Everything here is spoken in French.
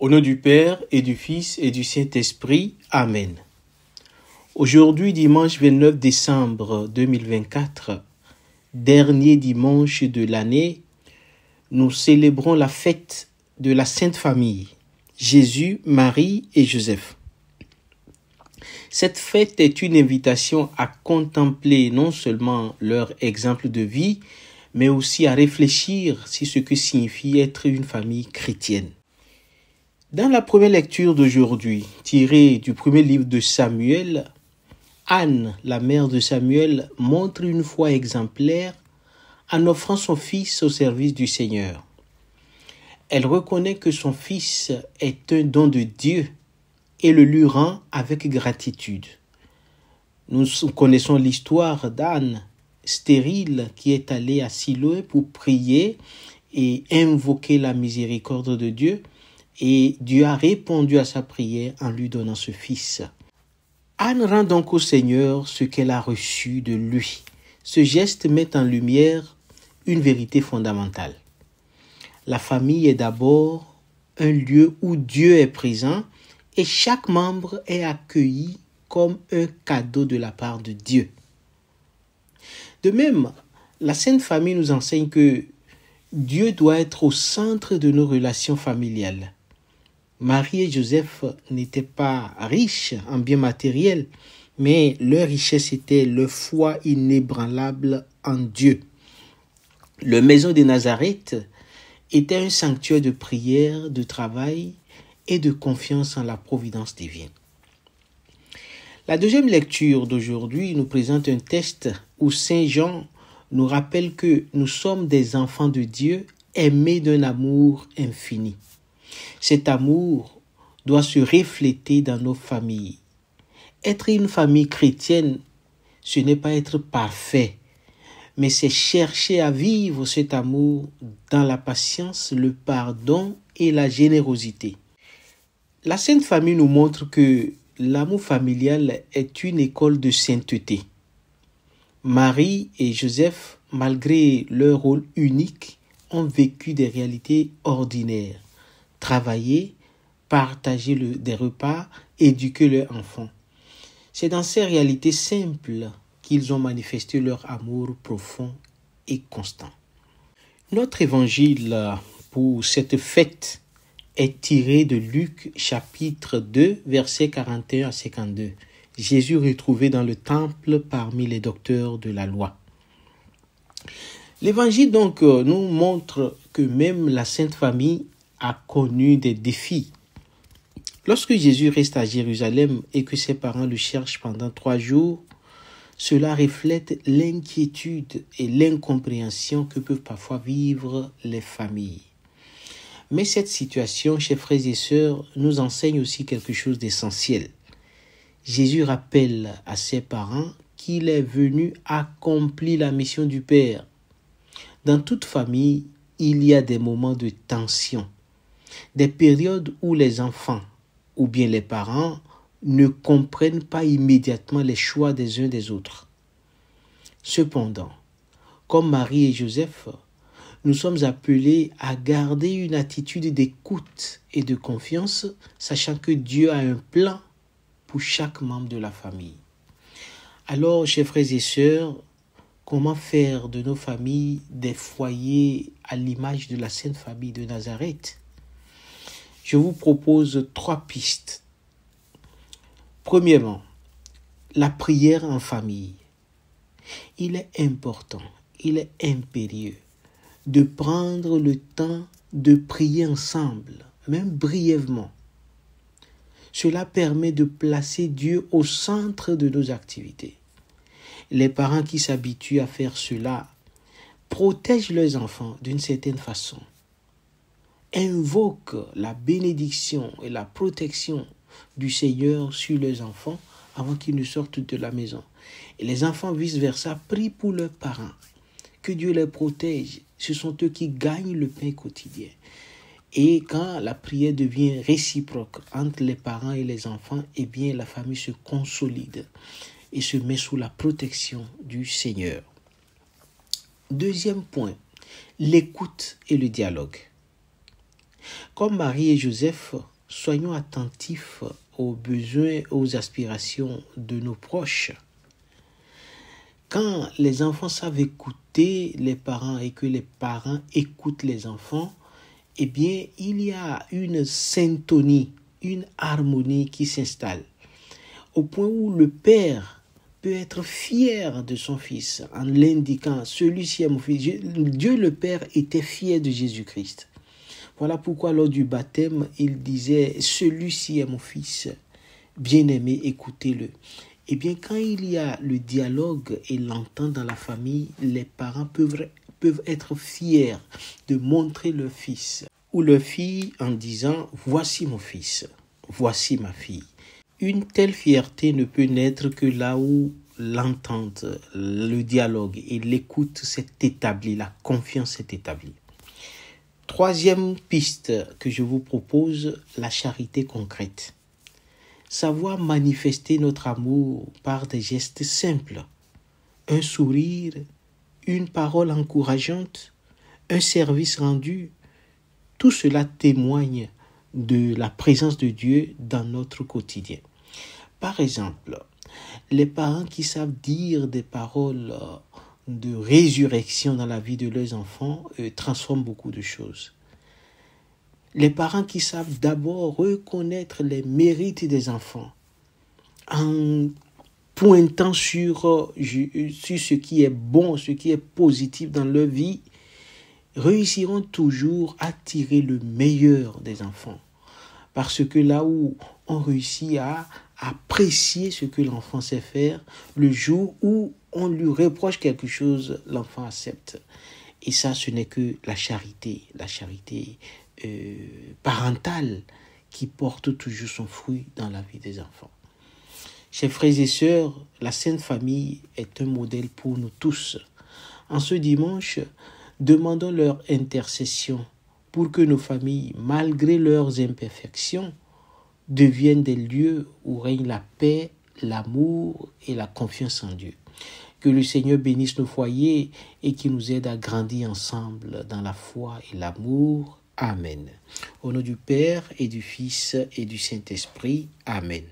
Au nom du Père et du Fils et du Saint-Esprit. Amen. Aujourd'hui, dimanche 29 décembre 2024, dernier dimanche de l'année, nous célébrons la fête de la Sainte Famille, Jésus, Marie et Joseph. Cette fête est une invitation à contempler non seulement leur exemple de vie, mais aussi à réfléchir sur ce que signifie être une famille chrétienne. Dans la première lecture d'aujourd'hui, tirée du premier livre de Samuel, Anne, la mère de Samuel, montre une foi exemplaire en offrant son fils au service du Seigneur. Elle reconnaît que son fils est un don de Dieu et le lui rend avec gratitude. Nous connaissons l'histoire d'Anne, stérile, qui est allée à Siloé pour prier et invoquer la miséricorde de Dieu. Et Dieu a répondu à sa prière en lui donnant ce fils. Anne rend donc au Seigneur ce qu'elle a reçu de lui. Ce geste met en lumière une vérité fondamentale. La famille est d'abord un lieu où Dieu est présent et chaque membre est accueilli comme un cadeau de la part de Dieu. De même, la Sainte Famille nous enseigne que Dieu doit être au centre de nos relations familiales. Marie et Joseph n'étaient pas riches en biens matériels, mais leur richesse était leur foi inébranlable en Dieu. Leur maison de Nazareth était un sanctuaire de prière, de travail et de confiance en la providence divine. La deuxième lecture d'aujourd'hui nous présente un texte où Saint Jean nous rappelle que nous sommes des enfants de Dieu aimés d'un amour infini. Cet amour doit se refléter dans nos familles. Être une famille chrétienne, ce n'est pas être parfait, mais c'est chercher à vivre cet amour dans la patience, le pardon et la générosité. La Sainte Famille nous montre que l'amour familial est une école de sainteté. Marie et Joseph, malgré leur rôle unique, ont vécu des réalités ordinaires. Travailler, partager des repas, éduquer leurs enfants. C'est dans ces réalités simples qu'ils ont manifesté leur amour profond et constant. Notre évangile pour cette fête est tiré de Luc chapitre 2, versets 41 à 52. Jésus retrouvé dans le temple parmi les docteurs de la loi. L'évangile donc nous montre que même la Sainte Famille a connu des défis. Lorsque Jésus reste à Jérusalem et que ses parents le cherchent pendant 3 jours, cela reflète l'inquiétude et l'incompréhension que peuvent parfois vivre les familles. Mais cette situation, chers frères et sœurs, nous enseigne aussi quelque chose d'essentiel. Jésus rappelle à ses parents qu'il est venu accomplir la mission du Père. Dans toute famille, il y a des moments de tension. Des périodes où les enfants ou bien les parents ne comprennent pas immédiatement les choix des uns des autres. Cependant, comme Marie et Joseph, nous sommes appelés à garder une attitude d'écoute et de confiance, sachant que Dieu a un plan pour chaque membre de la famille. Alors, chers frères et sœurs, comment faire de nos familles des foyers à l'image de la Sainte Famille de Nazareth? Je vous propose 3 pistes. Premièrement, la prière en famille. Il est important, il est impérieux de prendre le temps de prier ensemble, même brièvement. Cela permet de placer Dieu au centre de nos activités. Les parents qui s'habituent à faire cela protègent leurs enfants d'une certaine façon. Invoquent la bénédiction et la protection du Seigneur sur leurs enfants avant qu'ils ne sortent de la maison. Et les enfants vice-versa prient pour leurs parents. Que Dieu les protège. Ce sont eux qui gagnent le pain quotidien. Et quand la prière devient réciproque entre les parents et les enfants, eh bien la famille se consolide et se met sous la protection du Seigneur. Deuxième point, l'écoute et le dialogue. Comme Marie et Joseph, soyons attentifs aux besoins, aux aspirations de nos proches. Quand les enfants savent écouter les parents et que les parents écoutent les enfants, eh bien, il y a une syntonie, une harmonie qui s'installe. Au point où le père peut être fier de son fils en l'indiquant, celui-ci est mon fils. Dieu le Père était fier de Jésus-Christ. Voilà pourquoi lors du baptême, il disait, celui-ci est mon fils, bien-aimé, écoutez-le. Eh bien, quand il y a le dialogue et l'entente dans la famille, les parents peuvent être fiers de montrer leur fils ou leur fille en disant, voici mon fils, voici ma fille. Une telle fierté ne peut naître que là où l'entente, le dialogue et l'écoute s'est établi, la confiance s'est établie. Troisième piste que je vous propose, la charité concrète. Savoir manifester notre amour par des gestes simples, un sourire, une parole encourageante, un service rendu, tout cela témoigne de la présence de Dieu dans notre quotidien. Par exemple, les parents qui savent dire des paroles de résurrection dans la vie de leurs enfants transforment beaucoup de choses. Les parents qui savent d'abord reconnaître les mérites des enfants en pointant sur ce qui est bon, ce qui est positif dans leur vie, réussiront toujours à tirer le meilleur des enfants. Parce que là où on réussit à apprécier ce que l'enfant sait faire, le jour où on lui reproche quelque chose, l'enfant accepte. Et ça, ce n'est que la charité parentale qui porte toujours son fruit dans la vie des enfants. Chers frères et sœurs, la Sainte Famille est un modèle pour nous tous. En ce dimanche, demandons leur intercession pour que nos familles, malgré leurs imperfections, deviennent des lieux où règne la paix, l'amour et la confiance en Dieu. Que le Seigneur bénisse nos foyers et qu'il nous aide à grandir ensemble dans la foi et l'amour. Amen. Au nom du Père et du Fils et du Saint-Esprit. Amen.